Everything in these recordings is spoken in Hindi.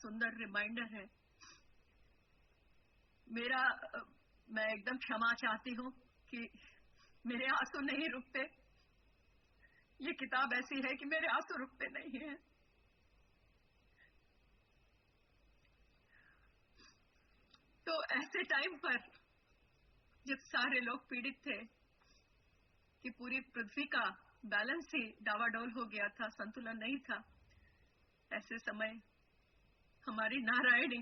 सुंदर रिमाइंडर है। मैं एकदम क्षमा चाहती हूँ कि मेरे आंसू नहीं रुकते। ये किताब ऐसी है कि मेरे आंसू रुकते नहीं हैं। तो ऐसे टाइम पर जब सारे लोग पीड़ित थे कि पूरी पृथ्वी का बैलेंस ही डावाडोल हो गया था, संतुलन नहीं था, ऐसे समय हमारी नारायणी,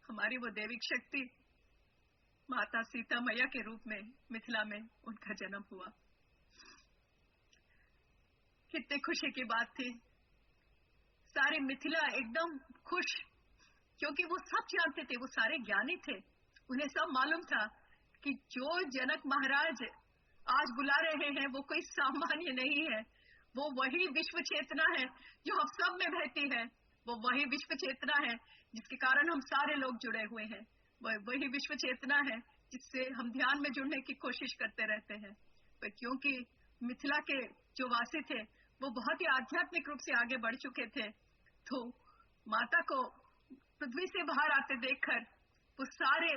हमारी वो दैविक शक्ति माता सीता मैया के रूप में मिथिला में उनका जन्म हुआ। कितने खुशी की बात थी। सारी मिथिला एकदम खुश, क्योंकि वो सब जानते थे, वो सारे ज्ञानी थे, उन्हें सब मालूम था कि जो जनक महाराज आज बुला रहे हैं वो कोई सामान्य नहीं है। वो वही विश्व चेतना है जो हम सब में बहती है। वो वही विश्व चेतना है जिसके कारण हम सारे लोग जुड़े हुए हैं। वही विश्व चेतना है जिससे हम ध्यान में जुड़ने की कोशिश करते रहते हैं। क्योंकि मिथिला के जो वासी थे वो बहुत ही आध्यात्मिक रूप से आगे बढ़ चुके थे, तो माता को पृथ्वी से बाहर आते देखकर वो सारे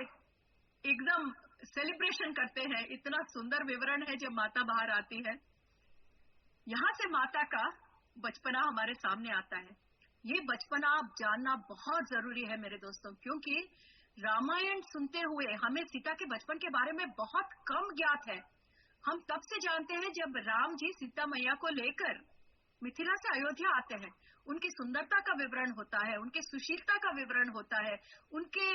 एकदम सेलिब्रेशन करते हैं। इतना सुंदर विवरण है जब माता बाहर आती है। यहाँ से माता का बचपना हमारे सामने आता है। ये बचपना आप जानना बहुत जरूरी है मेरे दोस्तों, क्योंकि रामायण सुनते हुए हमें सीता के बचपन के बारे में बहुत कम ज्ञात है। हम तब से जानते हैं जब राम जी सीता मैया को लेकर मिथिला से अयोध्या आते हैं। उनकी सुंदरता का विवरण होता है, उनकी सुशीलता का विवरण होता है, उनके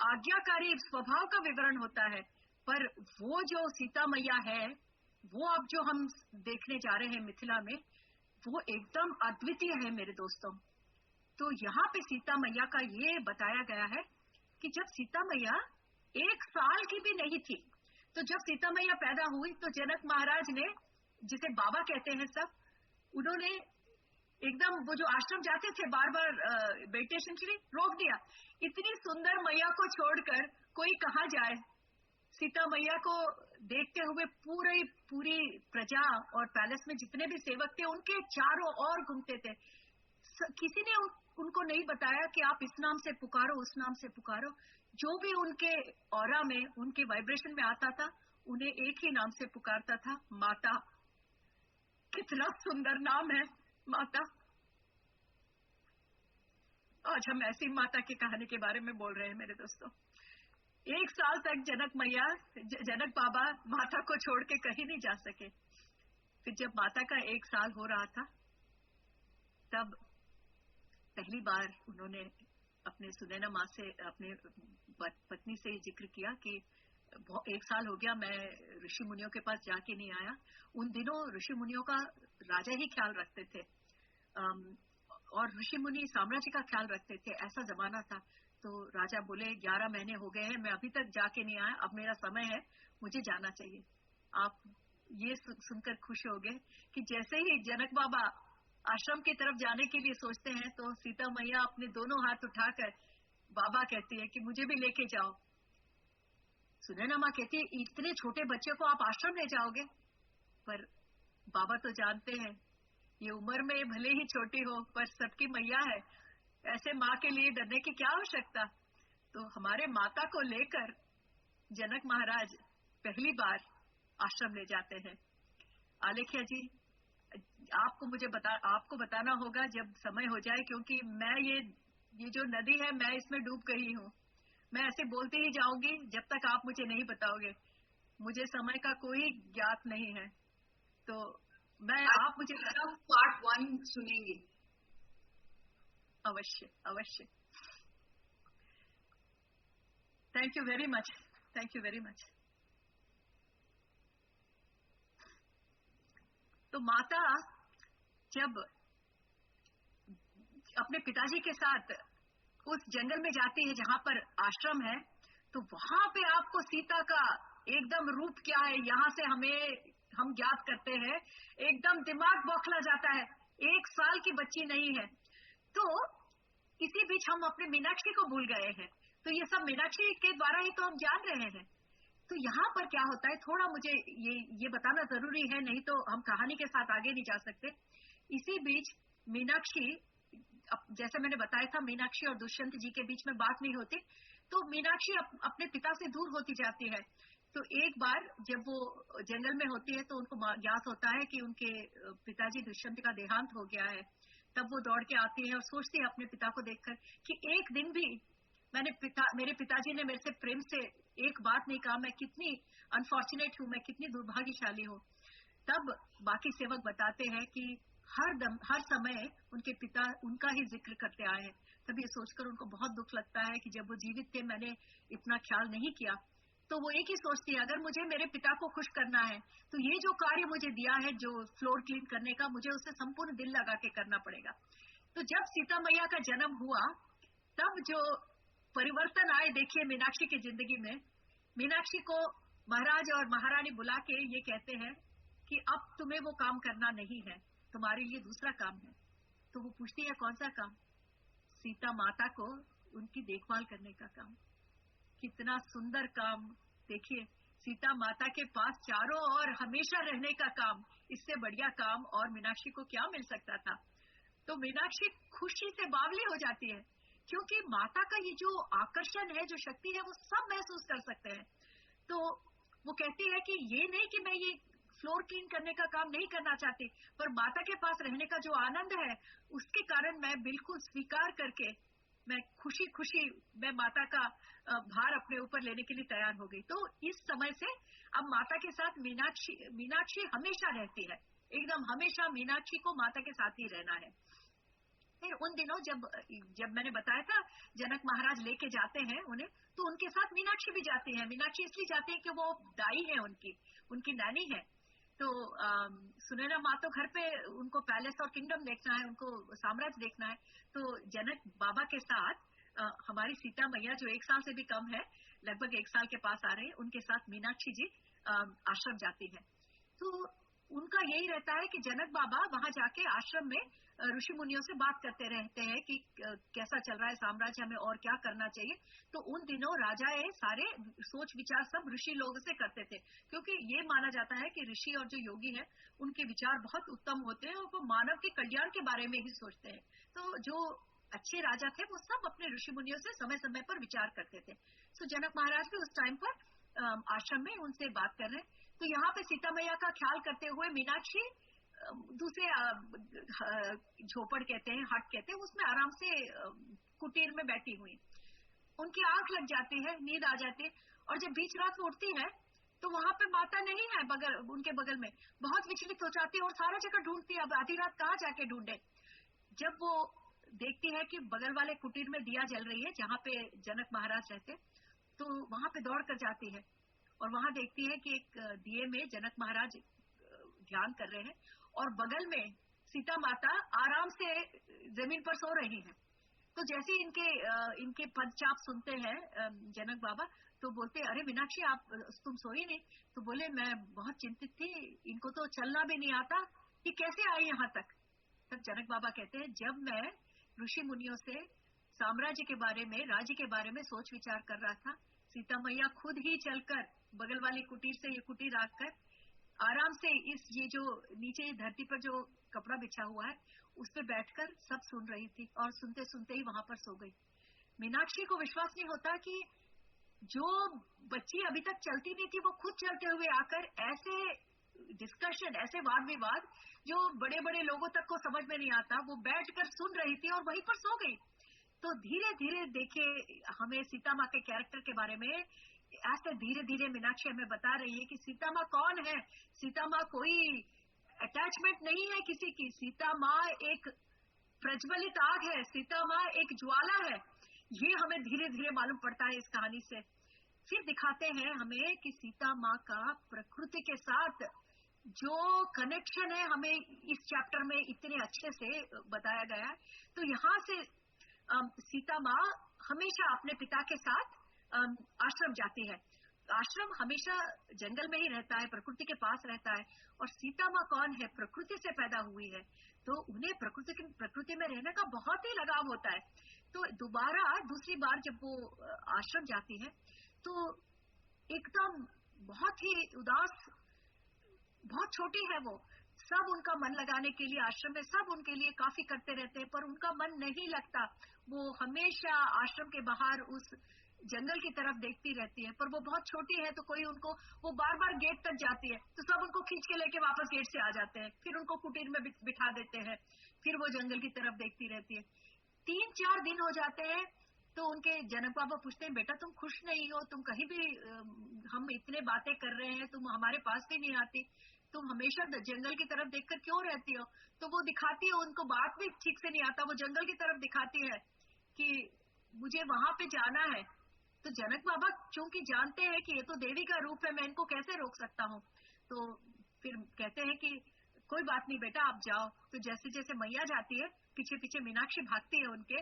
आज्ञाकारी स्वभाव का विवरण होता है। पर वो जो सीता मैया है, वो अब जो हम देखने जा रहे हैं मिथिला में, वो एकदम अद्वितीय है मेरे दोस्तों। तो यहाँ पे सीता मैया का ये बताया गया है कि जब सीता मैया 1 साल की भी नहीं थी, तो जब सीता मैया पैदा हुई तो जनक महाराज ने, जिसे बाबा कहते हैं सब, उन्होंने एकदम वो जो आश्रम जाते थे बार बार मेडिटेशन के लिए, रोक दिया। इतनी सुंदर मैया को छोड़कर कोई कहाँ जाए। सीता मैया को देखते हुए पूरी प्रजा और पैलेस में जितने भी सेवक थे उनके चारों ओर घूमते थे। किसी ने उनको नहीं बताया कि आप इस नाम से पुकारो, उस नाम से पुकारो। जो भी उनके ऑरा में, उनके वाइब्रेशन में आता था, उन्हें एक ही नाम से पुकारता था, माता। कितना सुंदर नाम है माता। आज हम ऐसी माता की कहानी के बारे में बोल रहे हैं मेरे दोस्तों। 1 साल तक जनक बाबा माता को छोड़ के कहीं नहीं जा सके। फिर जब माता का 1 साल हो रहा था, तब पहली बार उन्होंने अपने सुनैना माँ से, अपने पत्नी से जिक्र किया कि 1 साल हो गया मैं ऋषि मुनियों के पास जाके नहीं आया। उन दिनों ऋषि मुनियों का राजा ही ख्याल रखते थे, और ऋषि मुनि साम्राज्य का ख्याल रखते थे, ऐसा जमाना था। तो राजा बोले 11 महीने हो गए हैं, मैं अभी तक जाके नहीं आया, अब मेरा समय है, मुझे जाना चाहिए। आप ये सुनकर खुश हो गए कि जैसे ही जनक बाबा आश्रम की तरफ जाने के लिए सोचते हैं तो सीता मैया अपने दोनों हाथ उठाकर बाबा कहती है कि मुझे भी लेके जाओ। सुनैना माँ कहती है इतने छोटे बच्चे को आप आश्रम ले जाओगे? पर बाबा तो जानते हैं ये उम्र में भले ही छोटी हो पर सबकी मैया है, ऐसे माँ के लिए डरने की क्या आवश्यकता। तो हमारे माता को लेकर जनक महाराज पहली बार आश्रम ले जाते हैं। आलेख्या जी, आपको बताना होगा जब समय हो जाए, क्योंकि मैं ये जो नदी है मैं इसमें डूब गई हूँ। मैं ऐसे बोलती ही जाऊंगी जब तक आप मुझे नहीं बताओगे। मुझे समय का कोई ज्ञात नहीं है, तो आप मुझे पार्ट 1 सुनेंगे। अवश्य अवश्य। Thank you very much, thank you very much. तो माता जब अपने पिताजी के साथ उस जंगल में जाती है जहां पर आश्रम है, तो वहां पे आपको सीता का एकदम रूप क्या है यहाँ से हम ज्ञात करते हैं। एकदम दिमाग बौखला जाता है, 1 साल की बच्ची नहीं है। तो इसी बीच हम अपने मीनाक्षी को भूल गए हैं। तो ये सब मीनाक्षी के द्वारा ही तो हम जान रहे हैं। तो यहाँ पर क्या होता है, थोड़ा मुझे ये बताना जरूरी है, नहीं तो हम कहानी के साथ आगे नहीं जा सकते। इसी बीच मीनाक्षी जैसे मैंने बताया था, मीनाक्षी और दुष्यंत जी के बीच में बात नहीं होती, तो मीनाक्षी अपने पिता से दूर होती जाती है। तो एक बार जब वो जंगल में होती है तो उनको ज्ञात होता है कि उनके पिताजी दुष्यंत का देहांत हो गया है। तब वो दौड़ के आती है और सोचती है अपने पिता को देखकर कि एक दिन भी मेरे पिताजी ने मेरे से प्रेम से एक बात नहीं कहा, मैं कितनी अनफॉर्चुनेट हूँ, मैं कितनी दुर्भाग्यशाली हूँ। तब बाकी सेवक बताते हैं कि हर समय उनके पिता उनका ही जिक्र करते आए हैं। तब ये सोचकर उनको बहुत दुख लगता है कि जब वो जीवित थे मैंने इतना ख्याल नहीं किया। तो वो एक ही सोचती है, अगर मुझे मेरे पिता को खुश करना है तो ये जो कार्य मुझे दिया है, जो फ्लोर क्लीन करने का, मुझे उसे संपूर्ण दिल लगा के करना पड़ेगा। तो जब सीता मैया का जन्म हुआ तब जो परिवर्तन आए देखिए मीनाक्षी की जिंदगी में। मीनाक्षी को महाराज और महारानी बुला के ये कहते हैं कि अब तुम्हें वो काम करना नहीं है, तुम्हारे लिए दूसरा काम है। तो वो पूछती है कौन सा काम? सीता माता को उनकी देखभाल करने का काम। कितना सुंदर काम! देखिए, सीता माता के पास चारों ओर हमेशा रहने का काम, इससे बढ़िया काम और मीनाक्षी को क्या मिल सकता था। तो मीनाक्षी खुशी से बावली हो जाती है, क्योंकि माता का ये जो आकर्षण है, जो शक्ति है, वो सब महसूस कर सकते हैं। तो वो कहती है कि ये नहीं कि मैं ये फ्लोर क्लीन करने का काम नहीं करना चाहती, पर माता के पास रहने का जो आनंद है उसके कारण मैं बिल्कुल स्वीकार करके मैं खुशी मैं माता का भार अपने ऊपर लेने के लिए तैयार हो गई। तो इस समय से अब माता के साथ मीनाक्षी हमेशा रहती है, एकदम हमेशा मीनाक्षी को माता के साथ ही रहना है। फिर उन दिनों जब मैंने बताया था जनक महाराज लेके जाते हैं उन्हें, तो उनके साथ मीनाक्षी भी जाती है। मीनाक्षी इसलिए जाती है कि वो दाई है, उनकी नानी है। तो सुनैना माँ तो घर पे उनको पैलेस और किंगडम देखना है, उनको साम्राज्य देखना है। तो जनक बाबा के साथ हमारी सीता मैया जो 1 साल से भी कम है, लगभग 1 साल के पास आ रहे हैं, उनके साथ मीनाक्षी जी आश्रम जाती है। तो उनका यही रहता है कि जनक बाबा वहां जाके आश्रम में ऋषि मुनियों से बात करते रहते हैं कि कैसा चल रहा है साम्राज्य, हमें और क्या करना चाहिए। तो उन दिनों राजाएं सारे सोच विचार सब ऋषि लोग से करते थे, क्योंकि ये माना जाता है कि ऋषि और जो योगी है उनके विचार बहुत उत्तम होते हैं और वो मानव के कल्याण के बारे में ही सोचते हैं। तो जो अच्छे राजा थे वो सब अपने ऋषि मुनियों से समय समय पर विचार करते थे। तो जनक महाराज भी उस टाइम पर आश्रम में उनसे बात कर रहे हैं। तो यहाँ पे सीता मैया का ख्याल करते हुए मीनाक्षी दूसरे झोपड़ कहते हैं, हट कहते हैं, उसमें आराम से कुटीर में बैठी हुई। उनकी आंख लग जाती है, नींद आ जाती है, और जब बीच रात में उठती है तो वहां पे माता नहीं है उनके बगल में। बहुत विचलित हो जाती है और सारा जगह ढूंढती है, अब आधी रात कहाँ जाके ढूंढे। जब वो देखती है कि बगल वाले कुटीर में दिया जल रही है जहाँ पे जनक महाराज रहते, तो वहां पे दौड़ कर जाती है और वहां देखती है कि एक दिए में जनक महाराज ध्यान कर रहे हैं और बगल में सीता माता आराम से जमीन पर सो रही हैं। तो जैसे इनके पदचाप सुनते हैं जनक बाबा, तो बोलते अरे मीनाक्षी आप तुम सोई नहीं? तो बोले मैं बहुत चिंतित थी, इनको तो चलना भी नहीं आता, ये कैसे आई यहाँ तक। तब जनक बाबा कहते हैं जब मैं ऋषि मुनियों से साम्राज्य के बारे में, राज्य के बारे में सोच विचार कर रहा था, सीता मैया खुद ही चलकर बगल वाली कुटीर से ये कुटीर आकर आराम से ये जो नीचे धरती पर जो कपड़ा बिछा हुआ है उस पर बैठकर सब सुन रही थी और सुनते सुनते ही वहां पर सो गई। मीनाक्षी को विश्वास नहीं होता कि जो बच्ची अभी तक चलती नहीं थी वो खुद चलते हुए आकर ऐसे डिस्कशन, ऐसे वाद विवाद जो बड़े बड़े लोगों तक को समझ में नहीं आता, वो बैठकर सुन रही थी और वहीं पर सो गई। तो धीरे धीरे देखिए हमें सीता माँ के कैरेक्टर के बारे में ऐसे धीरे धीरे मीनाक्षी हमें बता रही है कि सीता माँ कौन है। सीता माँ कोई अटैचमेंट नहीं है किसी की, सीता माँ एक प्रज्वलित आग है, सीता माँ एक ज्वाला है। ये हमें धीरे धीरे मालूम पड़ता है इस कहानी से। फिर दिखाते हैं हमें कि सीता माँ का प्रकृति के साथ जो कनेक्शन है हमें इस चैप्टर में इतने अच्छे से बताया गया है। तो यहाँ से सीता माँ हमेशा अपने पिता के साथ आश्रम जाती है। आश्रम हमेशा जंगल में ही रहता है, प्रकृति के पास रहता है। और सीता माँ कौन है? प्रकृति से पैदा हुई है, तो उन्हें प्रकृति में रहने का बहुत ही लगाव होता है। तो दूसरी बार जब वो आश्रम जाती है तो एकदम बहुत ही उदास, बहुत छोटी है वो, सब उनका मन लगाने के लिए आश्रम में सब उनके लिए काफी करते रहते हैं, पर उनका मन नहीं लगता। वो हमेशा आश्रम के बाहर उस जंगल की तरफ देखती रहती है, पर वो बहुत छोटी है तो कोई उनको, वो बार बार गेट तक जाती है तो सब उनको खींच के लेके वापस गेट से आ जाते हैं, फिर उनको कुटीर में बिठा देते हैं, फिर वो जंगल की तरफ देखती रहती है। 3-4 दिन हो जाते हैं तो उनके जनक बाबा पूछते हैं, बेटा तुम खुश नहीं हो, तुम कहीं भी, हम इतने बातें कर रहे हैं तुम हमारे पास भी नहीं आती, तुम हमेशा जंगल की तरफ देखकर क्यों रहती हो? तो वो दिखाती है, उनको बात भी ठीक से नहीं आता, वो जंगल की तरफ दिखाती है कि मुझे वहां पे जाना है। तो जनक बाबा चूंकि जानते हैं कि ये तो देवी का रूप है, मैं इनको कैसे रोक सकता हूँ, तो फिर कहते हैं कि कोई बात नहीं बेटा आप जाओ। तो जैसे जैसे मैया जाती है पीछे पीछे मीनाक्षी भागती है उनके,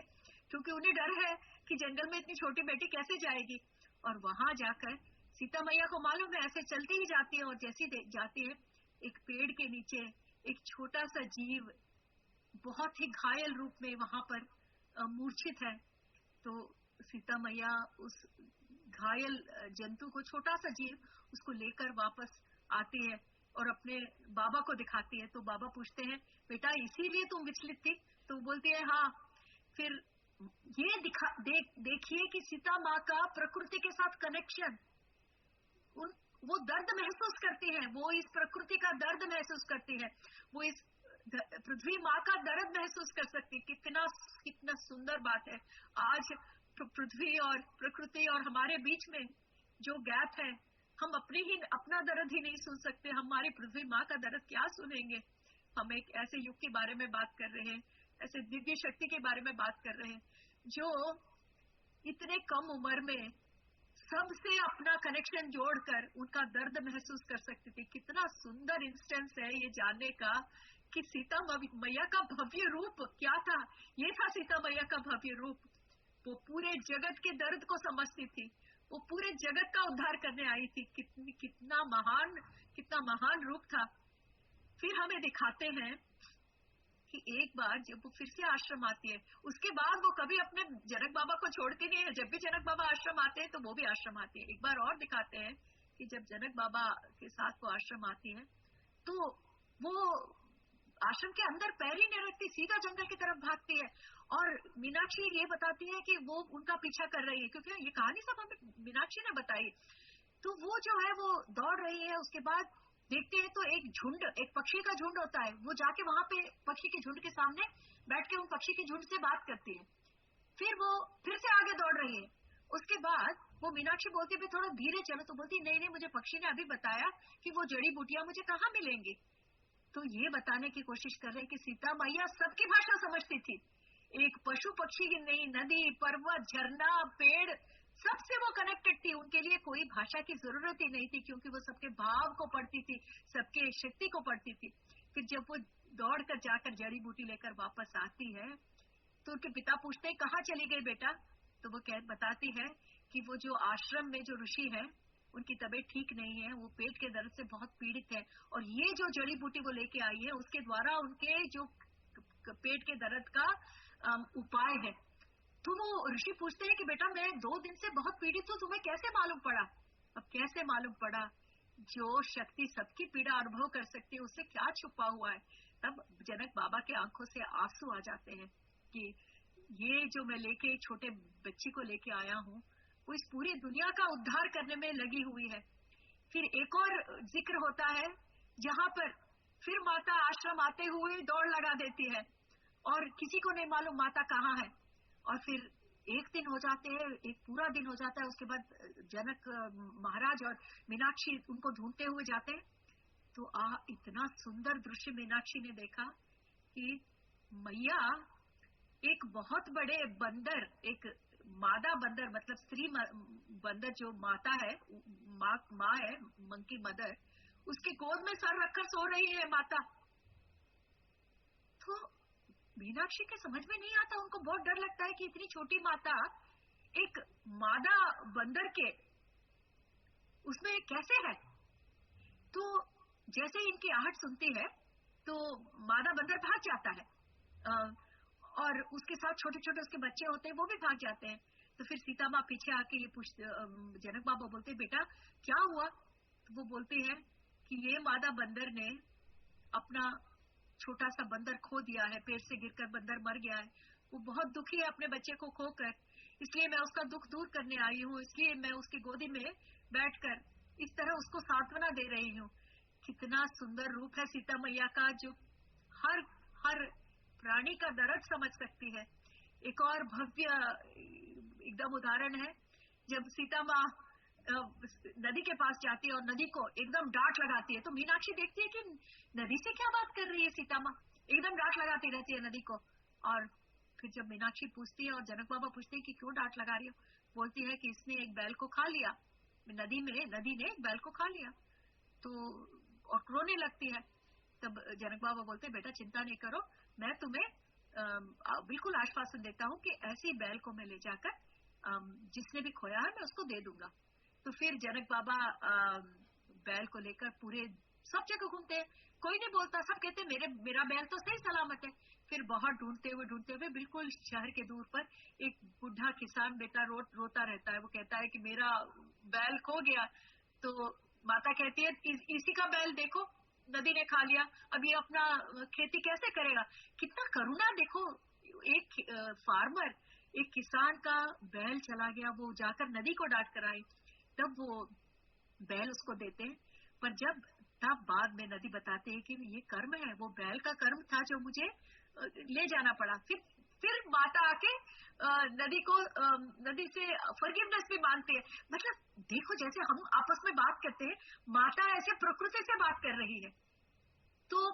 क्योंकि उन्हें डर है कि जंगल में इतनी छोटी बेटी कैसे जाएगी। और वहां जाकर सीता मैया को मालूम है, ऐसे चलती ही जाती है, और जैसी जाती है एक पेड़ के नीचे एक छोटा सा जीव बहुत ही घायल रूप में वहां पर मूर्छित है। तो सीता मैया उस घायल जंतु को, छोटा सा जीव, उसको लेकर वापस आती है और अपने बाबा को दिखाती है। तो बाबा पूछते हैं, बेटा इसीलिए तुम विचलित थी? तो बोलती है हाँ। फिर ये देखिए कि सीता माँ का प्रकृति के साथ कनेक्शन, वो दर्द महसूस करती है, वो इस प्रकृति का दर्द महसूस करती है, वो इस पृथ्वी माँ का दर्द महसूस कर सकती है। कितना कितना सुंदर बात है। आज पृथ्वी और प्रकृति और हमारे बीच में जो गैप है, हम अपना दर्द ही नहीं सुन सकते, हमारी पृथ्वी माँ का दर्द क्या सुनेंगे। हम एक ऐसे युग के बारे में बात कर रहे हैं, ऐसे दिव्य शक्ति के बारे में बात कर रहे हैं जो इतने कम उम्र में सबसे अपना कनेक्शन जोड़कर उनका दर्द महसूस कर सकती थी। कितना सुंदर इंस्टेंस है ये जानने का कि सीता मैया का भव्य रूप क्या था। ये था सीता मैया का भव्य रूप। वो पूरे जगत के दर्द को समझती थी, वो पूरे जगत का उद्धार करने आई थी। कितना महान रूप था। फिर हमें दिखाते हैं कि एक बार जब वो फिर से आश्रम आती है, उसके बाद वो कभी अपने जनक बाबा को छोड़ती नहीं है। जब भी जनक बाबा आश्रम आते हैं तो वो भी आश्रम आती है। एक बार और दिखाते हैं कि जब जनक बाबा के साथ वो आश्रम आती है तो वो आश्रम के अंदर पैर ही नहीं रखती, सीधा जंगल की तरफ भागती है। और मीनाक्षी ये बताती है कि वो उनका पीछा कर रही है, क्योंकि ये कहानी सब हमें मीनाक्षी ने बताई। तो वो जो है वो दौड़ रही है। उसके बाद देखते हैं तो एक पक्षी का झुंड होता है, वो जाके वहां पे पक्षी के झुंड के सामने बैठ के उन पक्षी के झुंड से बात करती है। फिर वो फिर से आगे दौड़ रही है। उसके बाद वो मीनाक्षी बोलती है थोड़ा धीरे चलो, तो बोलती नहीं नहीं, मुझे पक्षी ने अभी बताया कि वो जड़ी बूटियां मुझे कहाँ मिलेंगी। तो ये बताने की कोशिश कर रहे हैं कि सीता मैया सबकी भाषा समझती थी। एक पशु पक्षी की नहीं, नदी पर्वत झरना पेड़ सबसे वो कनेक्टेड थी। उनके लिए कोई भाषा की जरूरत ही नहीं थी, क्योंकि वो सबके भाव को पढ़ती थी, सबके शक्ति को पढ़ती थी। फिर जब वो दौड़ कर जाकर जड़ी बूटी लेकर वापस आती है तो उनके पिता पूछते हैं कहाँ चली गई बेटा? तो वो बताती है कि वो जो आश्रम में जो ऋषि है उनकी तबीयत ठीक नहीं है, वो पेट के दर्द से बहुत पीड़ित है, और ये जो जड़ी बूटी वो लेके आई है उसके द्वारा उनके जो पेट के दर्द का उपाय है। तो वो ऋषि पूछते हैं कि बेटा मैं 2 दिन से बहुत पीड़ित हूँ, तुम्हें कैसे मालूम पड़ा? अब कैसे मालूम पड़ा? जो शक्ति सबकी पीड़ा अनुभव कर सकती है उससे क्या छुपा हुआ है। तब जनक बाबा के आंखों से आंसू आ जाते हैं कि ये जो मैं लेके छोटे बच्ची को लेके आया हूँ वो इस पूरी दुनिया का उद्धार करने में लगी हुई है। फिर एक और जिक्र होता है जहाँ पर फिर माता आश्रम आते हुए दौड़ लगा देती है और किसी को नहीं मालूम माता कहाँ है। और फिर एक दिन हो जाते हैं, एक पूरा दिन हो जाता है। उसके बाद जनक महाराज और मीनाक्षी उनको ढूंढते हुए जाते हैं। तो इतना सुंदर दृश्य मीनाक्षी ने देखा कि मैया एक बहुत बड़े बंदर, एक मादा बंदर मतलब स्त्री बंदर जो माता है, माँ है, मंकी मदर, उसके गोद में सर रखकर सो रही है माता। तो मीनाक्षी के समझ में नहीं आता, उनको बहुत डर लगता है कि इतनी छोटी माता एक मादा बंदर के उसमें कैसे है। तो जैसे ही इनकी आहट सुनती है तो मादा बंदर भाग जाता है, और उसके साथ छोटे छोटे उसके बच्चे होते हैं वो भी भाग जाते हैं। तो फिर सीता माँ पीछे आके ये जनक बाबा बोलते बेटा क्या हुआ? तो वो बोलते हैं कि ये मादा बंदर ने अपना छोटा सा बंदर खो दिया है, पेड़ से गिरकर बंदर मर गया है, वो बहुत दुखी है अपने बच्चे को खोकर, इसलिए मैं उसका दुख दूर करने आई हूँ, इसलिए मैं उसकी गोदी में बैठकर इस तरह उसको सांत्वना दे रही हूँ। कितना सुंदर रूप है सीता मैया का, जो हर हर प्राणी का दर्द समझ सकती है। एक और भव्य एकदम उदाहरण है, जब सीता माँ नदी के पास जाती है और नदी को एकदम डांट लगाती है, तो मीनाक्षी देखती है कि नदी से क्या बात कर रही है सीता माँ, एकदम डांट लगाती रहती है नदी को। और फिर जब मीनाक्षी पूछती है और जनक बाबा पूछते हैं कि क्यों डांट लगा रही हो, बोलती है कि इसने एक बैल को खा लिया, नदी ने एक बैल को खा लिया, तो और रोने लगती है। तब जनक बाबा बोलते हैं, बेटा चिंता नहीं करो, मैं तुम्हें बिल्कुल आश्वासन देता हूँ कि ऐसी बैल को मैं ले जाकर जिसने भी खोया है मैं उसको दे दूंगा। तो फिर जनक बाबा बैल को लेकर पूरे सब जगह घूमते हैं, कोई नहीं बोलता, सब कहते हैं मेरा बैल तो सही सलामत है। फिर बहुत ढूंढते हुए बिल्कुल शहर के दूर पर एक बुढ़ा किसान बेटा रोता रहता है, वो कहता है कि मेरा बैल खो गया। तो माता कहती है इसी का बैल देखो, नदी ने खा लिया, अब ये अपना खेती कैसे करेगा। कितना करुणा देखो, एक फार्मर, एक किसान का बैल चला गया, वो जाकर नदी को डांट कर आई, तब वो बैल उसको देते हैं। पर तब बाद में नदी बताते हैं कि ये कर्म है, वो बैल का कर्म था जो मुझे ले जाना पड़ा। फिर माता आके नदी से फॉरगिवनेस भी मांगती है। मतलब देखो, जैसे हम आपस में बात करते हैं, माता ऐसे प्रकृति से बात कर रही है। तो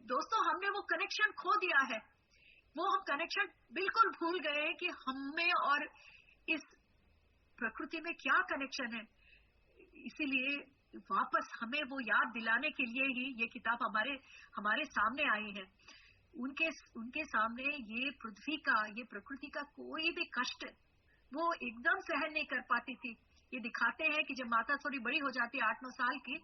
दोस्तों, हमने वो कनेक्शन खो दिया है, वो हम कनेक्शन बिल्कुल भूल गए हैं कि हमें और इस प्रकृति में क्या कनेक्शन है। इसीलिए वापस हमें वो याद दिलाने के लिए ही ये किताब हमारे सामने आई है। उनके सामने ये पृथ्वी का, ये प्रकृति का कोई भी कष्ट वो एकदम सहन नहीं कर पाती थी। ये दिखाते हैं कि जब माता थोड़ी बड़ी हो जाती है, 8-9 साल की,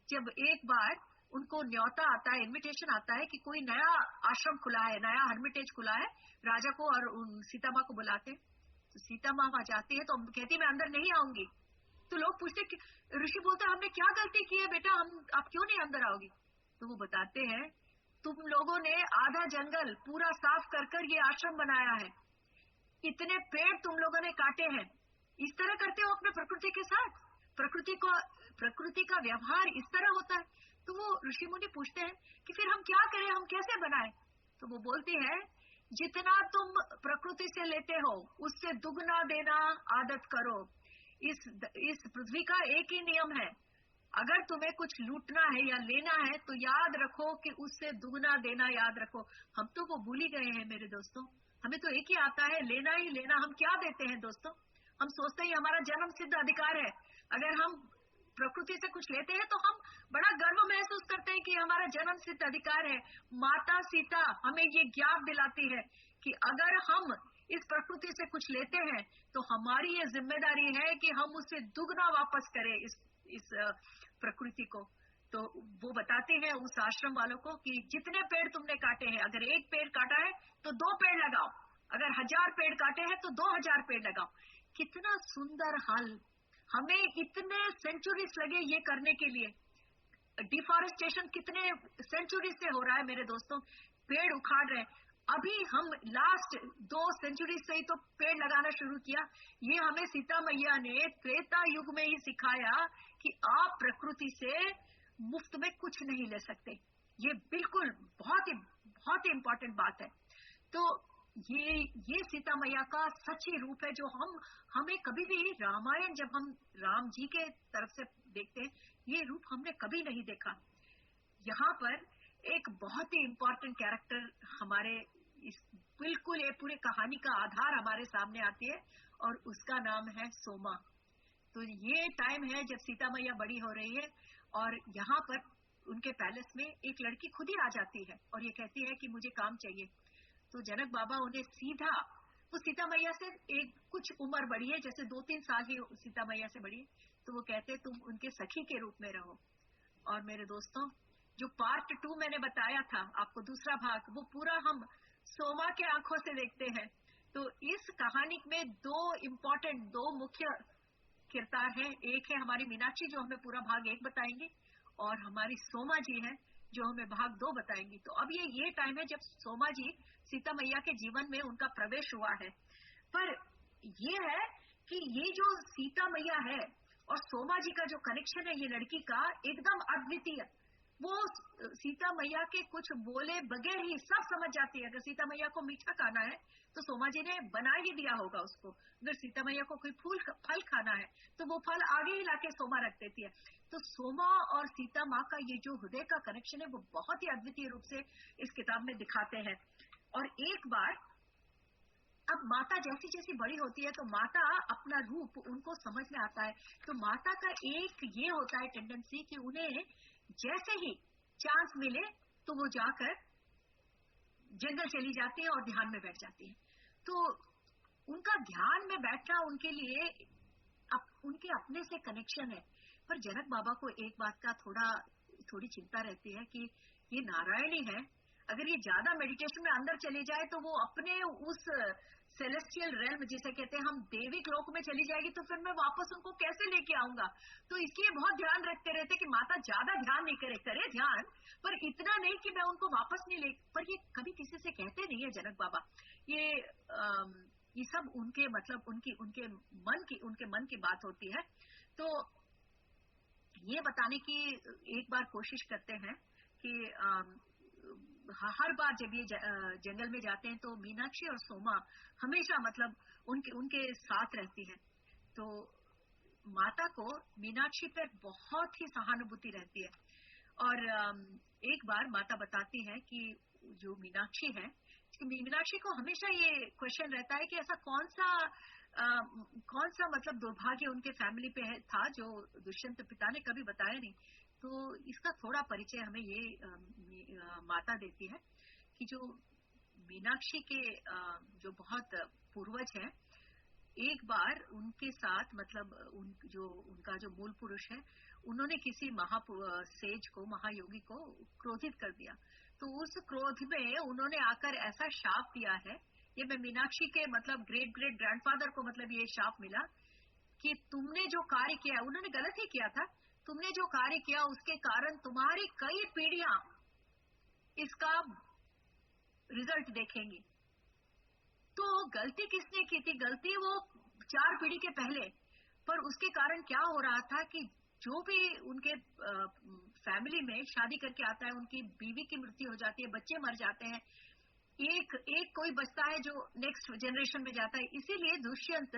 जब एक बार उनको न्योता आता है, इन्विटेशन आता है कि कोई नया आश्रम खुला है, नया हर्मिटेज खुला है, राजा को और सीता माँ को बुलाते। तो सीता माँ वहां जाती है तो कहती मैं अंदर नहीं आऊंगी। तो लोग पूछते कि ऋषि बोलते हमने क्या गलती की है बेटा, आप क्यों नहीं अंदर आओगी। तो वो बताते हैं तुम लोगों ने आधा जंगल पूरा साफ कर ये आश्रम बनाया है, इतने पेड़ तुम लोगों ने काटे हैं, इस तरह करते हो अपने प्रकृति के साथ, प्रकृति का व्यवहार इस तरह होता है। तो वो ऋषि मुनि पूछते हैं कि फिर हम क्या करें, हम कैसे बनाएं। तो वो बोलती है जितना तुम प्रकृति से लेते हो उससे दुगना देना आदत करो। इस पृथ्वी का एक ही नियम है, अगर तुम्हें कुछ लूटना है या लेना है तो याद रखो कि उससे दुगना देना याद रखो। हम तो वो भूल ही गए हैं मेरे दोस्तों, हमें तो एक ही आता है, लेना ही लेना। हम क्या देते हैं दोस्तों, हम सोचते हैं हमारा जन्म सिद्ध अधिकार है। अगर हम प्रकृति से कुछ लेते हैं तो हम बड़ा गर्व महसूस करते हैं कि हमारा जन्म सिद्ध अधिकार है। माता सीता हमें ये ज्ञान दिलाती है कि अगर हम इस प्रकृति से कुछ लेते हैं तो हमारी ये जिम्मेदारी है कि हम उसे दुगना वापस करें इस प्रकृति को। तो वो बताते हैं उस आश्रम वालों को कि जितने पेड़ तुमने काटे हैं, अगर एक पेड़ काटा है तो 2 पेड़ लगाओ, अगर 1000 पेड़ काटे हैं तो 2000 पेड़ लगाओ। कितना सुंदर हल, हमें इतने सेंचुरीज लगे ये करने के लिए। डिफॉरेस्टेशन कितने सेंचुरी से हो रहा है मेरे दोस्तों, पेड़ उखाड़ रहे हैं। अभी हम लास्ट 2 सेंचुरी से ही तो पेड़ लगाना शुरू किया। ये हमें सीता मैया ने त्रेता युग में ही सिखाया कि आप प्रकृति से मुफ्त में कुछ नहीं ले सकते। ये बिल्कुल बहुत ही इम्पोर्टेंट बात है। तो ये सीता मैया का सच्ची रूप है जो हमें कभी भी रामायण, जब हम राम जी के तरफ से देखते हैं, ये रूप हमने कभी नहीं देखा। यहाँ पर एक बहुत ही इम्पोर्टेंट कैरेक्टर हमारे बिल्कुल ये पूरी कहानी का आधार हमारे सामने आती है और उसका नाम है सोमा। तो ये टाइम है जब सीता मैया बड़ी हो रही है और यहाँ पर उनके पैलेस में एक लड़की खुद ही आ जाती है और ये कहती है कि मुझे काम चाहिए। तो जनक बाबा उन्हें सीधा, वो सीता मैया से एक कुछ उम्र बड़ी है, जैसे 2-3 साल ही सीता मैया से बड़ी है, तो वो कहते तुम उनके सखी के रूप में रहो। और मेरे दोस्तों, जो पार्ट 2 मैंने बताया था आपको, दूसरा भाग, वो पूरा हम सोमा के आंखों से देखते हैं। तो इस कहानी में 2 मुख्य किरदार हैं। एक है हमारी मीनाक्षी जो हमें पूरा भाग 1 बताएंगे, और हमारी सोमा जी है जो हमें भाग 2 बताएंगी। तो अब ये टाइम है जब सोमा जी सीता मैया के जीवन में उनका प्रवेश हुआ है। पर ये है कि ये जो सीता मैया है और सोमा जी का जो कनेक्शन है ये लड़की का एकदम अद्वितीय। वो सीता मैया के कुछ बोले बगैर ही सब समझ जाती है। अगर सीता मैया को मीठा खाना है तो सोमा जी ने बना ही दिया होगा उसको। अगर सीता मैया को कोई फल खाना है तो वो फल आगे ही लाके सोमा रख देती है। तो सोमा और सीता माँ का ये जो हृदय का कनेक्शन है वो बहुत ही अद्वितीय रूप से इस किताब में दिखाते हैं। और एक बार अब माता जैसी जैसी बड़ी होती है तो माता अपना रूप उनको समझ में आता है। तो माता का एक ये होता है टेंडेंसी कि उन्हें जैसे ही चांस मिले तो वो जाकर जंगल चली जाती है और ध्यान में बैठ जाती है। तो उनका ध्यान में बैठना उनके लिए उनके अपने से कनेक्शन है। पर जनक बाबा को एक बात का थोड़ी चिंता रहती है कि ये नारायणी है, अगर ये ज्यादा मेडिटेशन में अंदर चले जाए तो वो अपने उस सेलेस्टियल रेल्म जिसे कहते हैं हम देविक लोक में चली जाएगी तो फिर मैं वापस उनको कैसे लेके आऊंगा। तो इसलिए बहुत ध्यान रखते रहते कि माता ज्यादा ध्यान नहीं करे ध्यान, पर इतना नहीं कि मैं उनको वापस नहीं ले। पर ये कभी किसी से कहते नहीं है जनक बाबा। ये सब उनके मतलब उनके मन की बात होती है। तो ये बताने की एक बार कोशिश करते हैं कि हर बार जब ये जंगल में जाते हैं तो मीनाक्षी और सोमा हमेशा मतलब उनके साथ रहती है। तो माता को मीनाक्षी पर बहुत ही सहानुभूति रहती है। और एक बार माता बताती है कि जो मीनाक्षी है, मीनाक्षी को हमेशा ये क्वेश्चन रहता है कि ऐसा कौन सा मतलब दुर्भाग्य उनके फैमिली पे था जो दुष्यंत पिता ने कभी बताया नहीं। तो इसका थोड़ा परिचय हमें ये माता देती है कि जो मीनाक्षी के जो बहुत पूर्वज हैं, एक बार उनके साथ मतलब उनका जो मूल पुरुष है उन्होंने किसी सेज को महायोगी को क्रोधित कर दिया। तो उस क्रोध में उन्होंने आकर ऐसा शाप दिया है, ये मैं मीनाक्षी के मतलब ग्रेट ग्रैंडफादर को मतलब ये शाप मिला कि तुमने जो कार्य किया, उन्होंने गलत ही किया था, तुमने जो कार्य किया उसके कारण तुम्हारी कई पीढ़ियां इसका रिजल्ट देखेंगी। तो गलती किसने की थी? गलती वो 4 पीढ़ी के पहले। पर उसके कारण क्या हो रहा था कि जो भी उनके फैमिली में शादी करके आता है उनकी बीवी की मृत्यु हो जाती है, बच्चे मर जाते हैं, एक कोई बचता है जो नेक्स्ट जनरेशन में जाता है। इसीलिए दुष्यंत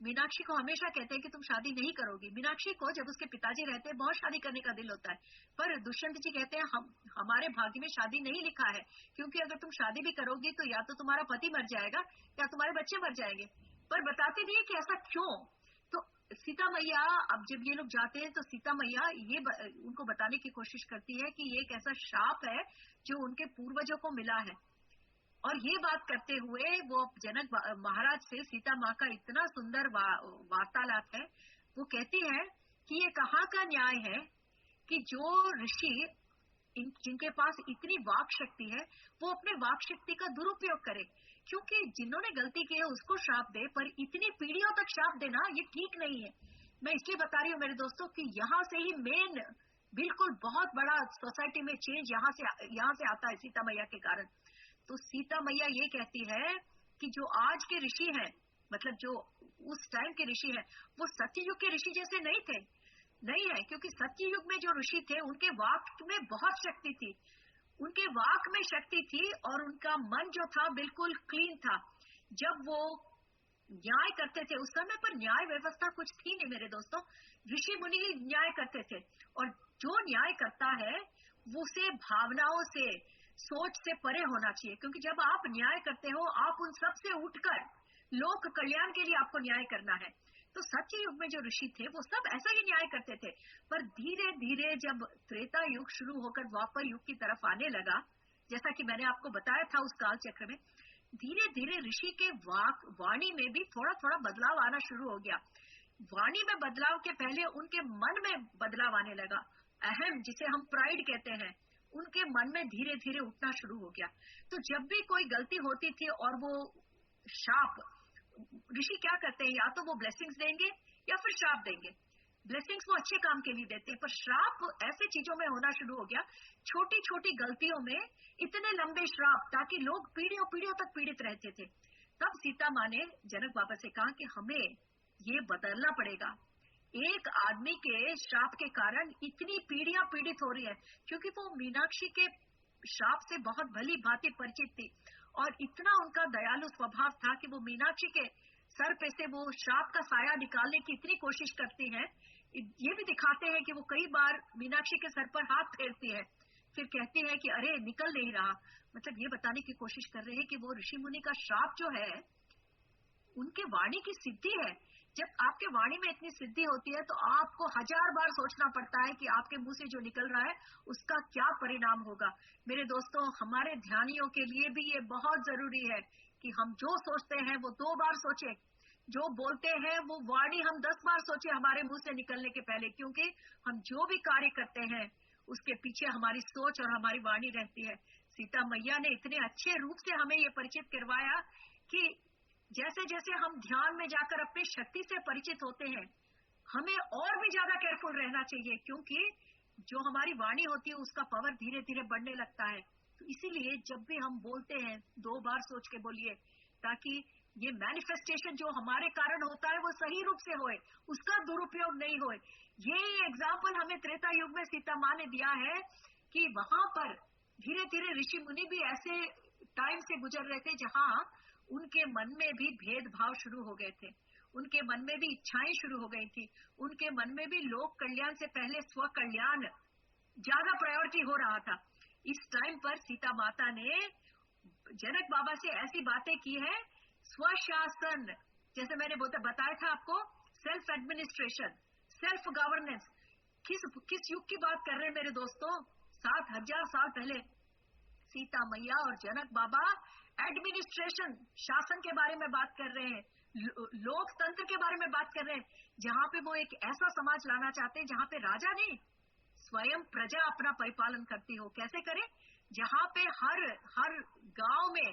मीनाक्षी को हमेशा कहते हैं कि तुम शादी नहीं करोगी। मीनाक्षी को जब उसके पिताजी रहते हैं बहुत शादी करने का दिल होता है, पर दुष्यंत जी कहते हैं हमारे भाग्य में शादी नहीं लिखा है, क्योंकि अगर तुम शादी भी करोगी तो या तो तुम्हारा पति मर जाएगा या तुम्हारे बच्चे मर जाएंगे। पर बताते नहीं कि ऐसा क्यों। तो सीता मैया अब जब ये लोग जाते हैं तो सीता मैया ये उनको बताने की कोशिश करती है कि ये एक ऐसा शाप है जो उनके पूर्वजों को मिला है। और ये बात करते हुए वो जनक महाराज से सीता माँ का इतना सुंदर वार्तालाप है। वो कहती है कि ये कहाँ का न्याय है कि जो ऋषि जिनके पास इतनी वाक शक्ति है वो अपने वाक शक्ति का दुरुपयोग करे, क्योंकि जिन्होंने गलती की है उसको श्राप दे, पर इतनी पीढ़ियों तक श्राप देना ये ठीक नहीं है। मैं इसलिए बता रही हूँ मेरे दोस्तों कि यहाँ से ही मेन बिल्कुल बहुत बड़ा सोसाइटी में चेंज यहाँ से आता है सीता मैया के कारण। तो सीता मैया ये कहती है कि जो आज के ऋषि हैं, मतलब जो उस टाइम के ऋषि हैं, वो सत्ययुग के ऋषि जैसे नहीं है, क्योंकि सत्ययुग में जो ऋषि थे उनके वाक में बहुत शक्ति थी, उनके वाक में शक्ति थी और उनका मन जो था बिल्कुल क्लीन था। जब वो न्याय करते थे उस समय पर न्याय व्यवस्था कुछ थी नहीं मेरे दोस्तों, ऋषि मुनि ही न्याय करते थे। और जो न्याय करता है वो उसे भावनाओं से सोच से परे होना चाहिए, क्योंकि जब आप न्याय करते हो आप उन सब से उठकर लोक कल्याण के लिए आपको न्याय करना है। तो सत्य युग में जो ऋषि थे वो सब ऐसा ही न्याय करते थे। पर धीरे धीरे जब त्रेता युग शुरू होकर द्वापर युग की तरफ आने लगा, जैसा कि मैंने आपको बताया था उस काल चक्र में, धीरे धीरे ऋषि के वाणी में भी थोड़ा थोड़ा बदलाव आना शुरू हो गया। वाणी में बदलाव के पहले उनके मन में बदलाव आने लगा। अहम जिसे हम प्राइड कहते हैं, उनके मन में धीरे धीरे उठना शुरू हो गया। तो जब भी कोई गलती होती थी और वो शाप, ऋषि क्या करते हैं, या तो वो ब्लेसिंग्स देंगे या फिर श्राप देंगे। ब्लेसिंग्स वो अच्छे काम के लिए देते हैं, पर श्राप ऐसे चीजों में होना शुरू हो गया, छोटी छोटी गलतियों में इतने लंबे श्राप, ताकि लोग पीढ़ियों पीढ़ियों तक पीड़ित रहते थे। तब सीता माँ ने जनक बाबा से कहा कि हमें ये बदलना पड़ेगा। एक आदमी के श्राप के कारण इतनी पीढ़ियां पीड़ित हो रही है, क्योंकि वो मीनाक्षी के श्राप से बहुत भली भांति परिचित थी और इतना उनका दयालु स्वभाव था कि वो मीनाक्षी के सर पे से वो श्राप का साया निकालने की इतनी कोशिश करती हैं। ये भी दिखाते हैं कि वो कई बार मीनाक्षी के सर पर हाथ फेरती है, फिर कहती है कि अरे निकल नहीं रहा। मतलब ये बताने की कोशिश कर रहे हैं कि वो ऋषि मुनि का श्राप जो है उनके वाणी की सिद्धि है। जब आपके वाणी में इतनी सिद्धि होती है तो आपको 1000 बार सोचना पड़ता है कि आपके मुंह से जो निकल रहा है उसका क्या परिणाम होगा। मेरे दोस्तों, हमारे ध्यानियों के लिए भी ये बहुत जरूरी है कि हम जो सोचते हैं वो 2 बार सोचें, जो बोलते हैं वो वाणी हम 10 बार सोचें हमारे मुंह से निकलने के पहले, क्योंकि हम जो भी कार्य करते हैं उसके पीछे हमारी सोच और हमारी वाणी रहती है। सीता मैया ने इतने अच्छे रूप से हमें ये परिचित करवाया कि जैसे जैसे हम ध्यान में जाकर अपनी शक्ति से परिचित होते हैं, हमें और भी ज्यादा केयरफुल रहना चाहिए, क्योंकि जो हमारी वाणी होती है उसका पावर धीरे धीरे बढ़ने लगता है। तो इसीलिए जब भी हम बोलते हैं 2 बार सोच के बोलिए, ताकि ये मैनिफेस्टेशन जो हमारे कारण होता है वो सही रूप से होए, उसका दुरुपयोग नहीं होए। ये एग्जाम्पल हमें त्रेता युग में सीता माँ ने दिया है कि वहां पर धीरे धीरे ऋषि मुनि भी ऐसे टाइम से गुजर रहे थे जहाँ उनके मन में भी भेदभाव शुरू हो गए थे, उनके मन में भी इच्छाएं शुरू हो गई थी, उनके मन में भी लोक कल्याण से पहले स्व कल्याण ज्यादा प्रायोरिटी हो रहा था। इस टाइम पर सीता माता ने जनक बाबा से ऐसी बातें की है, स्वशासन, जैसे मैंने बताया था आपको, सेल्फ एडमिनिस्ट्रेशन, सेल्फ गवर्नेंस। किस युग की बात कर रहे हैं मेरे दोस्तों? 7000 साल पहले सीता मैया और जनक बाबा एडमिनिस्ट्रेशन, शासन के बारे में बात कर रहे हैं, लोकतंत्र के बारे में बात कर रहे हैं, जहाँ पे वो एक ऐसा समाज लाना चाहते हैं जहाँ पे राजा नहीं, स्वयं प्रजा अपना परिपालन करती हो। कैसे करें? जहाँ पे हर गांव में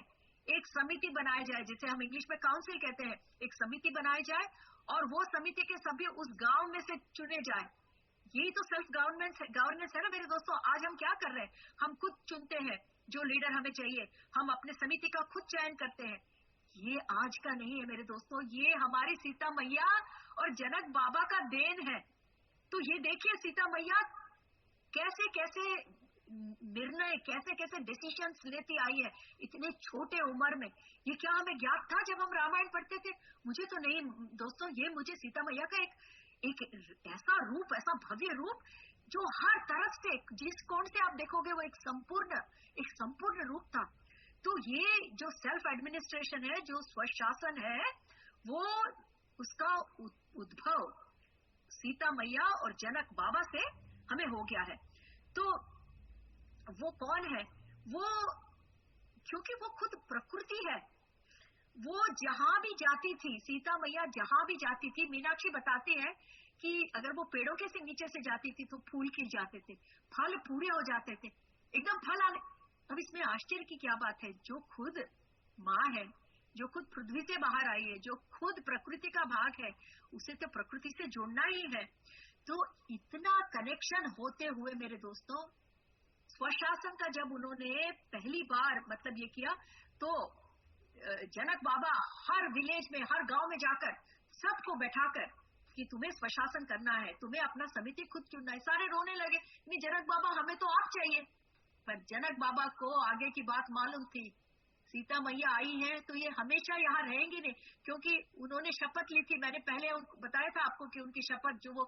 एक समिति बनाई जाए, जिसे हम इंग्लिश में काउंसिल कहते हैं, एक समिति बनाई जाए और वो समिति के सभ्य उस गांव में से चुने जाए। यही तो सेल्फ गवर्नेंस है ना मेरे दोस्तों। आज हम क्या कर रहे हैं? हम खुद चुनते हैं जो लीडर हमें चाहिए, हम अपने समिति का खुद चयन करते हैं। ये आज का नहीं है मेरे दोस्तों, ये हमारी सीता मैया और जनक बाबा का देन है। तो ये देखिए सीता मैया कैसे कैसे निर्णय, कैसे कैसे डिसीजंस लेती आई है इतने छोटे उम्र में। ये क्या हमें ज्ञात था जब हम रामायण पढ़ते थे? मुझे तो नहीं दोस्तों, ये मुझे सीता मैया का एक ऐसा रूप, ऐसा भव्य रूप जो हर तरफ से, जिस कोण से आप देखोगे वो एक संपूर्ण रूप था। तो ये जो सेल्फ एडमिनिस्ट्रेशन है, जो स्वशासन है, वो उसका उद्भव सीता मैया और जनक बाबा से हमें हो गया है। तो वो कौन है? वो, क्योंकि वो खुद प्रकृति है। वो जहां भी जाती थी, सीता मैया जहां भी जाती थी, मीनाक्षी बताती है कि अगर वो पेड़ों के से नीचे से जाती थी तो फूल खिल जाते थे, फल पूरे हो जाते थे, एकदम फल आने। अब इसमें आश्चर्य की क्या बात है? जो खुद माँ है, जो खुद पृथ्वी से बाहर आई है, जो खुद प्रकृति का भाग है, उसे तो प्रकृति से जुड़ना ही है। तो इतना कनेक्शन होते हुए मेरे दोस्तों, स्वशासन का जब उन्होंने पहली बार मतलब ये किया, तो जनक बाबा हर विलेज में, हर गांव में जाकर सबको बैठाकर कि तुम्हें स्वशासन करना है, तुम्हें अपना समिति खुद चुनना है। सारे रोने लगे, नहीं जनक बाबा हमें तो आप चाहिए। पर जनक बाबा को आगे की बात मालूम थी, सीता मैया आई है तो ये हमेशा यहाँ रहेंगी नहीं, क्योंकि उन्होंने शपथ ली थी। मैंने पहले बताया था आपको कि उनकी शपथ जो वो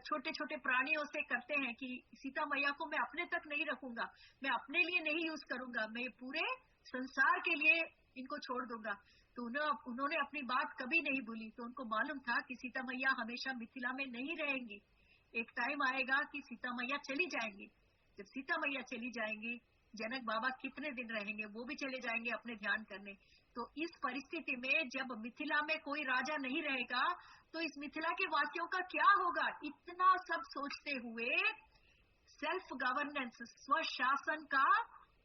छोटे छोटे प्राणियों से करते हैं कि सीता मैया को मैं अपने तक नहीं रखूंगा, मैं अपने लिए नहीं यूज करूंगा, मैं पूरे संसार के लिए इनको छोड़ दूंगा। तो उन्होंने अपनी बात कभी नहीं भूली। तो उनको मालूम था कि सीता मैया हमेशा मिथिला में नहीं रहेंगी, एक टाइम आएगा कि सीता मैया चली जाएंगी। जब सीता मैया चली जाएंगी, जनक बाबा कितने दिन रहेंगे? वो भी चले जाएंगे अपने ध्यान करने। तो इस परिस्थिति में जब मिथिला में कोई राजा नहीं रहेगा तो इस मिथिला के वासियों का क्या होगा? इतना सब सोचते हुए सेल्फ गवर्नेंस, स्वशासन का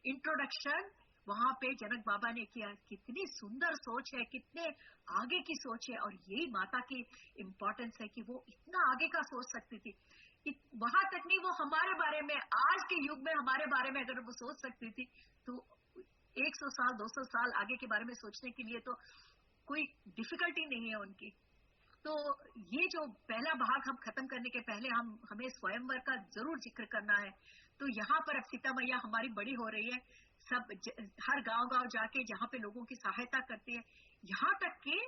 इंट्रोडक्शन वहां पे जनक बाबा ने किया। कितनी सुंदर सोच है, कितने आगे की सोच है। और यही माता की इम्पोर्टेंस है कि वो इतना आगे का सोच सकती थी। वहां तक नहीं, वो हमारे बारे में, आज के युग में हमारे बारे में अगर वो सोच सकती थी तो 100 साल 200 साल आगे के बारे में सोचने के लिए तो कोई डिफिकल्टी नहीं है उनकी। तो ये जो पहला भाग हम खत्म करने के पहले हमें स्वयंवर का जरूर जिक्र करना है। तो यहाँ पर अब सीता मैया हमारी बड़ी हो रही है, सब हर गांव जाके जहाँ पे लोगों की सहायता करती है, यहाँ तक कि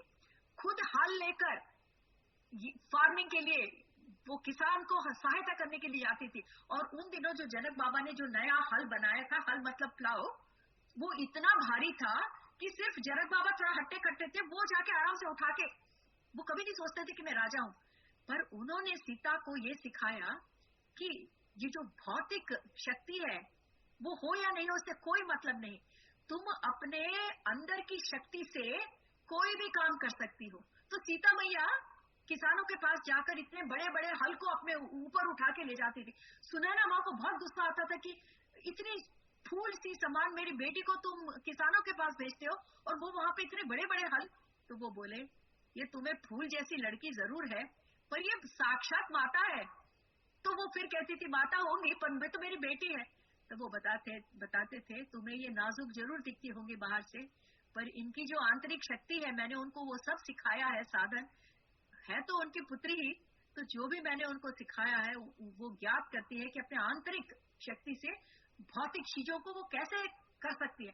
खुद हल लेकर फार्मिंग के लिए वो किसान को सहायता करने के लिए आती थी। और उन दिनों जो जनक बाबा ने जो नया हल बनाया था, हल मतलब प्लाव, वो इतना भारी था कि सिर्फ जनक बाबा थोड़ा हट्टे कट्टे थे, वो जाके आराम से उठा के, वो कभी नहीं सोचते थे कि मैं राजा हूं। पर उन्होंने सीता को ये सिखाया कि ये जो भौतिक शक्ति है वो हो या नहीं हो, उससे कोई मतलब नहीं। तुम अपने अंदर की शक्ति से कोई भी काम कर सकती हो। तो सीता मैया किसानों के पास जाकर इतने बड़े बड़े हल को अपने ऊपर उठा के ले जाती थी। सुनैना माँ को बहुत गुस्सा आता था कि इतनी फूल सी समान मेरी बेटी को तुम किसानों के पास भेजते हो और वो वहां पे इतने बड़े बड़े हल। तो वो बोले, ये तुम्हें फूल जैसी लड़की जरूर है पर ये साक्षात माता है। तो वो फिर कहती थी माता होंगी पर मैं तो मेरी बेटी है। तो वो बताते थे तुम्हें ये नाजुक जरूर दिखती होंगी बाहर से, पर इनकी जो आंतरिक शक्ति है, मैंने उनको वो सब सिखाया है। साधन है तो उनकी पुत्री ही, तो जो भी मैंने उनको सिखाया है वो ज्ञात करती है कि अपने आंतरिक शक्ति से भौतिक चीजों को वो कैसे कर सकती है।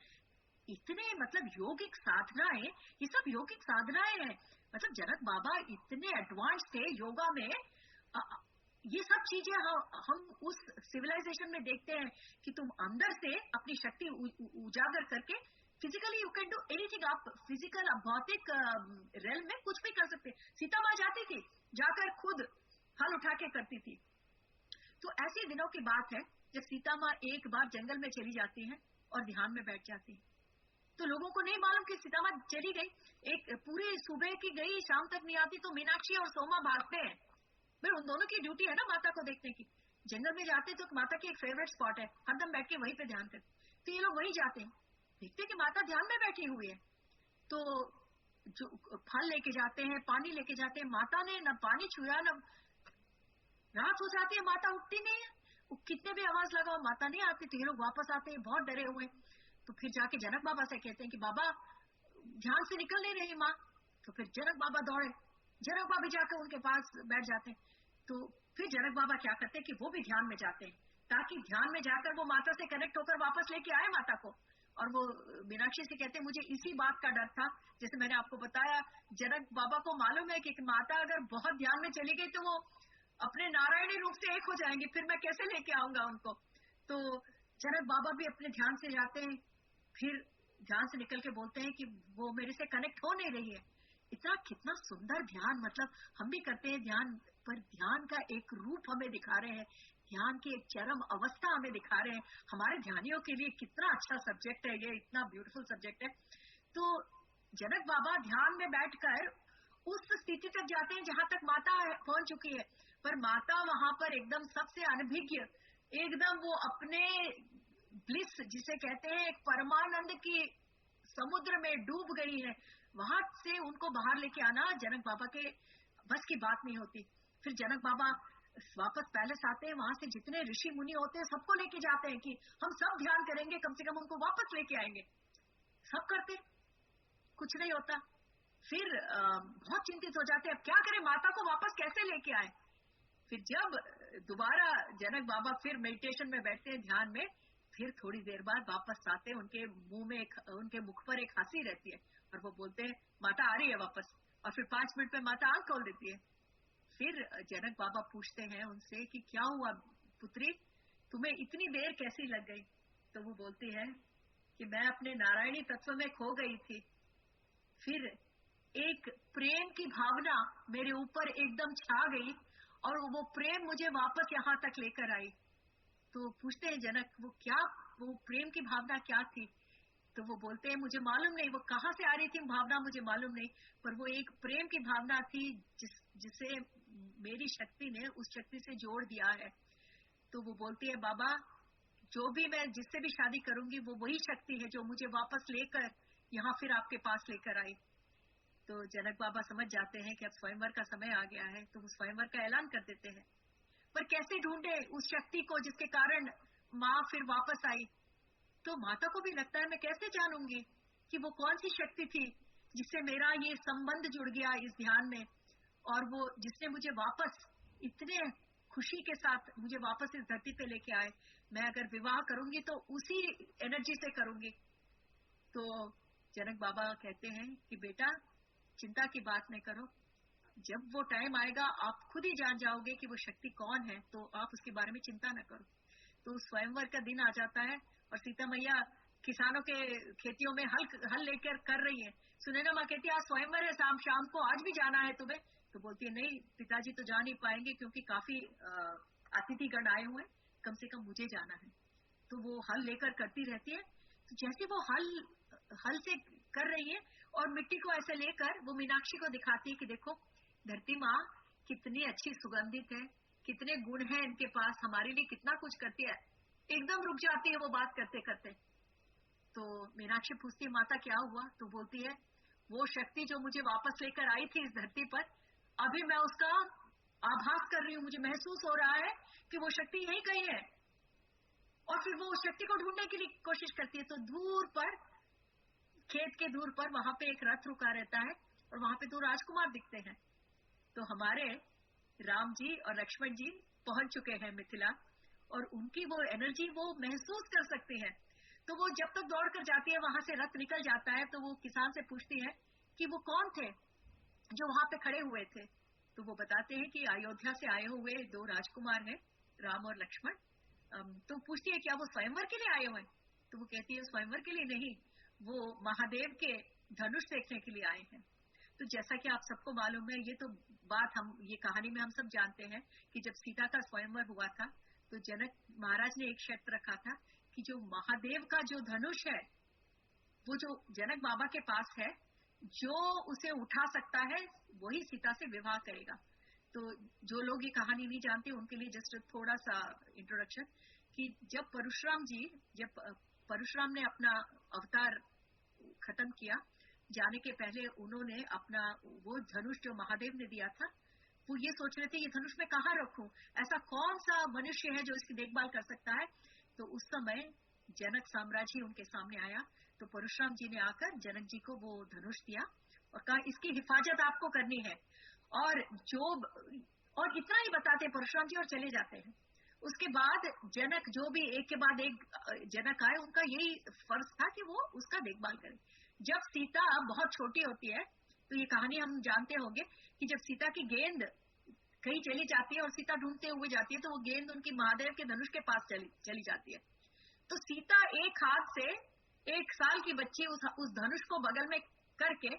इतने मतलब योगिक साधनाएं, ये सब योगिक साधनाएं हैं। मतलब जनक बाबा इतने एडवांस थे योगा में। ये सब चीजें हम उस सिविलाइजेशन में देखते हैं कि तुम अंदर से अपनी शक्ति उजागर करके physically you can do anything. आप फिजिकल भौतिक रेल में कुछ भी कर सकते। सीता माँ जाती थी, जाकर खुद हल उठा के करती थी। तो ऐसे दिनों की बात है जब सीता माँ एक बार जंगल में चली जाती है और ध्यान में बैठ जाती है। तो लोगों को नहीं मालूम कि सीता माँ चली गई। एक पूरी सुबह की गई, शाम तक नहीं आती। तो मीनाक्षी और सोमा भागते हैं। फिर उन दोनों की ड्यूटी है ना माता को देखने की। जंगल में जाते तो माता की एक फेवरेट स्पॉट है, हरदम बैठ के वहीं पे ध्यान करते। तो ये लोग वहीं जाते हैं, देखते कि माता ध्यान में बैठी हुई है। तो जो फल लेके जाते हैं, पानी लेके जाते हैं, माता ने न पानी छुआ, न रात हो जाती है, माता उठती नहीं है। वो कितने भी आवाज लगाओ माता नहीं आती। तो ये लोग वापस आते हैं बहुत डरे हुए। तो फिर जाके जनक बाबा से कहते हैं कि बाबा ध्यान से निकल नहीं रही माँ। तो फिर जनक बाबा दौड़े, जनक बाबा जाकर उनके पास बैठ जाते हैं। तो फिर जनक बाबा क्या करते हैं कि वो भी ध्यान में जाते हैं, ताकि ध्यान में जाकर वो माता से कनेक्ट होकर वापस लेके आए माता को। और वो मीनाक्षी से कहते हैं मुझे इसी बात का डर था, जैसे मैंने आपको बताया, जनक बाबा को मालूम है कि माता अगर बहुत ध्यान में चली गई तो वो अपने नारायणी रूप से एक हो जाएंगे, फिर मैं कैसे लेके आऊंगा उनको। तो जनक बाबा भी अपने ध्यान से जाते हैं, फिर ध्यान से निकल के बोलते हैं कि वो मेरे से कनेक्ट हो नहीं रही है। इतना कितना सुंदर ध्यान, मतलब हम भी करते हैं ध्यान, पर ध्यान का एक रूप हमें दिखा रहे हैं, ध्यान की एक चरम अवस्था हमें दिखा रहे हैं। हमारे ध्यानियों के लिए कितना अच्छा सब्जेक्ट है ये, इतना ब्यूटीफुल सब्जेक्ट है। तो जनक बाबा ध्यान में बैठकर उस स्थिति तक जाते हैं जहां तक माता पहुंच चुकी है। पर माता वहां पर एकदम सबसे अनभिज्ञ, एकदम वो अपने ब्लिस जिसे कहते हैं एक परमानंद की समुद्र में डूब गई है। वहां से उनको बाहर लेके आना जनक बाबा के बस की बात नहीं होती। फिर जनक बाबा वापस पैलेस आते हैं, वहां से जितने ऋषि मुनि होते हैं सबको लेके जाते हैं कि हम सब ध्यान करेंगे, कम से कम उनको वापस लेके आएंगे। सब करते, कुछ नहीं होता। फिर बहुत चिंतित हो जाते हैं, अब क्या करें, माता को वापस कैसे लेके आए। फिर जब दोबारा जनक बाबा फिर मेडिटेशन में बैठते हैं, ध्यान में, फिर थोड़ी देर बाद वापस आते हैं, उनके मुंह में उनके मुख पर एक हंसी रहती है और वो बोलते हैं माता आ रही है वापस। और फिर 5 मिनट में माता आंख खोल देती है। फिर जनक बाबा पूछते हैं उनसे कि क्या हुआ पुत्री, तुम्हें इतनी देर कैसी लग गई। तो वो बोलती है कि मैं अपने नारायणी तत्व में खो गई थी। फिर एक प्रेम की भावना मेरे ऊपर एकदम छा गई और वो प्रेम मुझे वापस यहाँ तक लेकर आई। तो पूछते हैं जनक, वो क्या, वो प्रेम की भावना क्या थी। तो वो बोलते हैं मुझे मालूम नहीं, वो कहाँ से आ रही थी भावना मुझे मालूम नहीं, पर वो एक प्रेम की भावना थी जिसे मेरी शक्ति ने उस शक्ति से जोड़ दिया है। तो वो बोलती है बाबा जो भी मैं जिससे भी शादी करूंगी वो वही शक्ति है जो मुझे वापस लेकर यहाँ फिर आपके पास लेकर आई। तो जनक बाबा समझ जाते हैं कि अब स्वयंवर का समय आ गया है, तो वो स्वयंवर का ऐलान कर देते हैं। पर कैसे ढूंढे उस शक्ति को जिसके कारण माँ फिर वापस आई? तो माता को भी लगता है मैं कैसे जानूंगी कि वो कौन सी शक्ति थी जिससे मेरा ये संबंध जुड़ गया इस ध्यान में, और वो जिसने मुझे वापस इतने खुशी के साथ मुझे वापस इस धरती पे लेके आए। मैं अगर विवाह करूंगी तो उसी एनर्जी से करूंगी। तो जनक बाबा कहते हैं कि बेटा चिंता की बात नहीं करो, जब वो टाइम आएगा आप खुद ही जान जाओगे कि वो शक्ति कौन है, तो आप उसके बारे में चिंता न करो। तो स्वयंवर का दिन आ जाता है और सीता मैया किसानों के खेतियों में हल लेकर कर रही है। सुनैना माँ कहती है आज स्वयंवर है, शाम को आज भी जाना है तुम्हें? तो बोलती है नहीं पिताजी तो जा नहीं पाएंगे क्योंकि काफी अतिथिगण आए हुए हैं, कम से कम मुझे जाना है। तो वो हल लेकर करती रहती है। तो जैसे वो हल से कर रही है और मिट्टी को ऐसे लेकर वो मीनाक्षी को दिखाती है कि देखो धरती माँ कितनी अच्छी सुगंधित है, कितने गुण हैं इनके पास, हमारे लिए कितना कुछ करती है। एकदम रुक जाती है वो बात करते करते। तो मीनाक्षी पूछती है माता क्या हुआ? तो बोलती है वो शक्ति जो मुझे वापस लेकर आई थी इस धरती पर, अभी मैं उसका आभास कर रही हूँ, मुझे महसूस हो रहा है कि वो शक्ति यहीं कहीं है। और फिर वो उस शक्ति को ढूंढने के लिए कोशिश करती है। तो दूर पर, खेत के दूर पर वहां पे एक रथ रुका रहता है और वहां पे 2 राजकुमार दिखते हैं। तो हमारे राम जी और लक्ष्मण जी पहुंच चुके हैं मिथिला, और उनकी वो एनर्जी वो महसूस कर सकती है। तो वो जब तक दौड़ कर जाती है वहां से रथ निकल जाता है, तो वो किसान से पूछती है कि वो कौन थे जो वहां पे खड़े हुए थे। तो वो बताते हैं कि अयोध्या से आए हुए 2 राजकुमार हैं, राम और लक्ष्मण। तो पूछती है क्या वो स्वयंवर के लिए आए हुए? तो वो कहती है स्वयंवर के लिए नहीं, वो महादेव के धनुष देखने के लिए आए हैं। तो जैसा कि आप सबको मालूम है, ये तो बात ये कहानी में हम सब जानते हैं कि जब सीता का स्वयंवर हुआ था तो जनक महाराज ने एक शर्त रखा था कि जो महादेव का जो धनुष है वो जो जनक बाबा के पास है, जो उसे उठा सकता है वही सीता से विवाह करेगा। तो जो लोग ये कहानी नहीं जानते उनके लिए जस्ट थोड़ा सा इंट्रोडक्शन कि जब परशुराम ने अपना अवतार खत्म किया, जाने के पहले उन्होंने अपना वो धनुष जो महादेव ने दिया था, वो ये सोच रहे थे ये धनुष मैं कहाँ रखूं, ऐसा कौन सा मनुष्य है जो इसकी देखभाल कर सकता है। तो उस समय जनक साम्राज्य उनके सामने आया, तो परशुराम जी ने आकर जनक जी को वो धनुष दिया और कहा इसकी हिफाजत आपको करनी है। और इतना ही बताते परशुराम जी और चले जाते हैं। उसके बाद जनक जो भी एक के बाद एक जनक आए, उनका यही फर्ज था कि वो उसका देखभाल करें। जब सीता बहुत छोटी होती है, तो ये कहानी हम जानते होंगे कि जब सीता की गेंद कहीं चली जाती है और सीता ढूंढते हुए जाती है, तो वो गेंद उनकी महादेव के धनुष के पास चली जाती है। तो सीता एक हाथ से 1 साल की बच्ची उस धनुष को बगल में करके